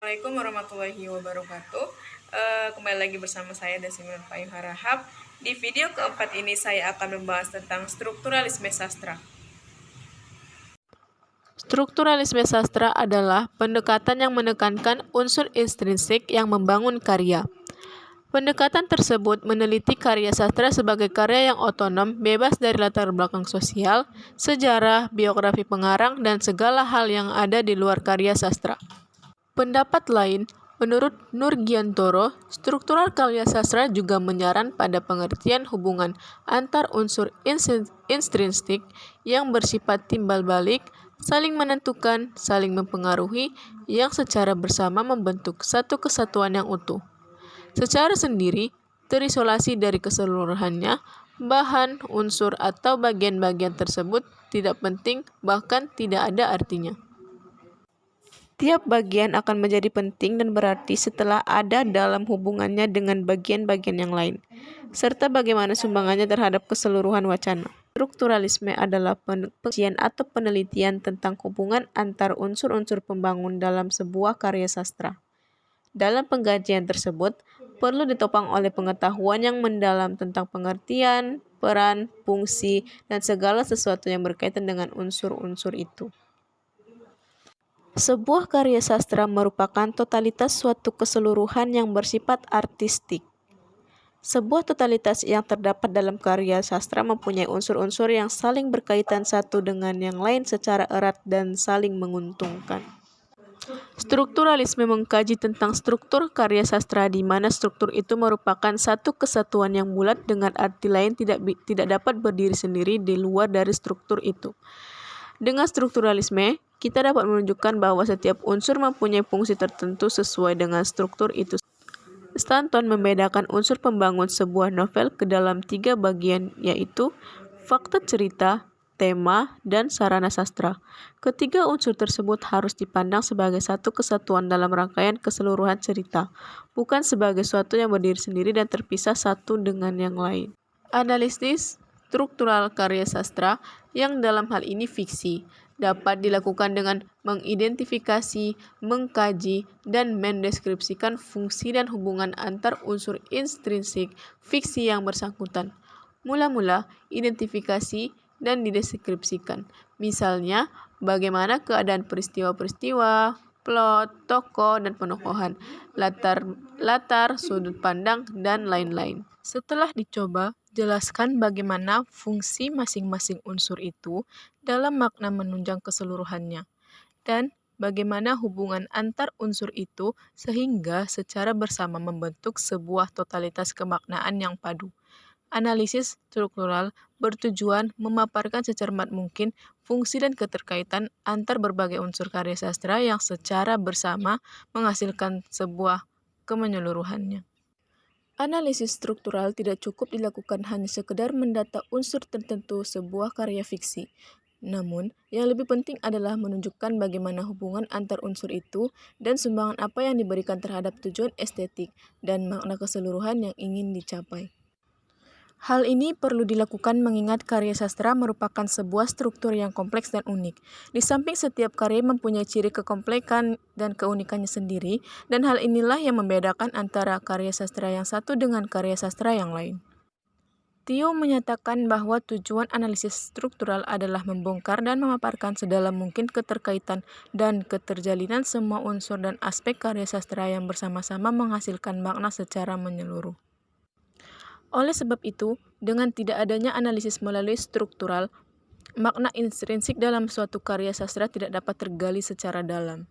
Assalamualaikum warahmatullahi wabarakatuh. Kembali lagi bersama saya Dasimin Fayu Harahap. Di video keempat ini saya akan membahas tentang strukturalisme sastra. Strukturalisme sastra adalah pendekatan yang menekankan unsur intrinsik yang membangun karya. Pendekatan tersebut meneliti karya sastra sebagai karya yang otonom, bebas dari latar belakang sosial, sejarah, biografi pengarang, dan segala hal yang ada di luar karya sastra. Pendapat lain, menurut Nurgiantoro, struktural karya sastra juga menyaran pada pengertian hubungan antar unsur intrinsik yang bersifat timbal balik, saling menentukan, saling mempengaruhi, yang secara bersama membentuk satu kesatuan yang utuh. Secara sendiri, terisolasi dari keseluruhannya, bahan, unsur, atau bagian-bagian tersebut tidak penting, bahkan tidak ada artinya. Tiap bagian akan menjadi penting dan berarti setelah ada dalam hubungannya dengan bagian-bagian yang lain, serta bagaimana sumbangannya terhadap keseluruhan wacana. Strukturalisme adalah pengkajian atau penelitian tentang hubungan antar unsur-unsur pembangun dalam sebuah karya sastra. Dalam pengkajian tersebut, perlu ditopang oleh pengetahuan yang mendalam tentang pengertian, peran, fungsi, dan segala sesuatu yang berkaitan dengan unsur-unsur itu. Sebuah karya sastra merupakan totalitas suatu keseluruhan yang bersifat artistik. Sebuah totalitas yang terdapat dalam karya sastra mempunyai unsur-unsur yang saling berkaitan satu dengan yang lain secara erat dan saling menguntungkan. Strukturalisme mengkaji tentang struktur karya sastra di mana struktur itu merupakan satu kesatuan yang bulat dengan arti lain tidak dapat berdiri sendiri di luar dari struktur itu. Dengan strukturalisme, kita dapat menunjukkan bahwa setiap unsur mempunyai fungsi tertentu sesuai dengan struktur itu. Stanton membedakan unsur pembangun sebuah novel ke dalam 3 bagian, yaitu fakta cerita, tema, dan sarana sastra. Ketiga unsur tersebut harus dipandang sebagai satu kesatuan dalam rangkaian keseluruhan cerita, bukan sebagai suatu yang berdiri sendiri dan terpisah satu dengan yang lain. Analisis struktural karya sastra, yang dalam hal ini fiksi, dapat dilakukan dengan mengidentifikasi, mengkaji, dan mendeskripsikan fungsi dan hubungan antar unsur intrinsik fiksi yang bersangkutan. Mula-mula, identifikasi dan dideskripsikan. Misalnya, bagaimana keadaan peristiwa-peristiwa, plot, tokoh, dan penokohan, latar, sudut pandang, dan lain-lain. Setelah dicoba, jelaskan bagaimana fungsi masing-masing unsur itu dalam makna menunjang keseluruhannya, dan bagaimana hubungan antar unsur itu sehingga secara bersama membentuk sebuah totalitas kemaknaan yang padu. Analisis struktural bertujuan memaparkan secermat mungkin fungsi dan keterkaitan antar berbagai unsur karya sastra yang secara bersama menghasilkan sebuah kemenyeluruhannya. Analisis struktural tidak cukup dilakukan hanya sekedar mendata unsur tertentu sebuah karya fiksi. Namun, yang lebih penting adalah menunjukkan bagaimana hubungan antar unsur itu dan sumbangan apa yang diberikan terhadap tujuan estetik dan makna keseluruhan yang ingin dicapai. Hal ini perlu dilakukan mengingat karya sastra merupakan sebuah struktur yang kompleks dan unik. Di samping setiap karya mempunyai ciri kekompleksan dan keunikannya sendiri, dan hal inilah yang membedakan antara karya sastra yang satu dengan karya sastra yang lain. Theo menyatakan bahwa tujuan analisis struktural adalah membongkar dan memaparkan sedalam mungkin keterkaitan dan keterjalinan semua unsur dan aspek karya sastra yang bersama-sama menghasilkan makna secara menyeluruh. Oleh sebab itu, dengan tidak adanya analisis melalui struktural, makna intrinsik dalam suatu karya sastra tidak dapat tergali secara dalam.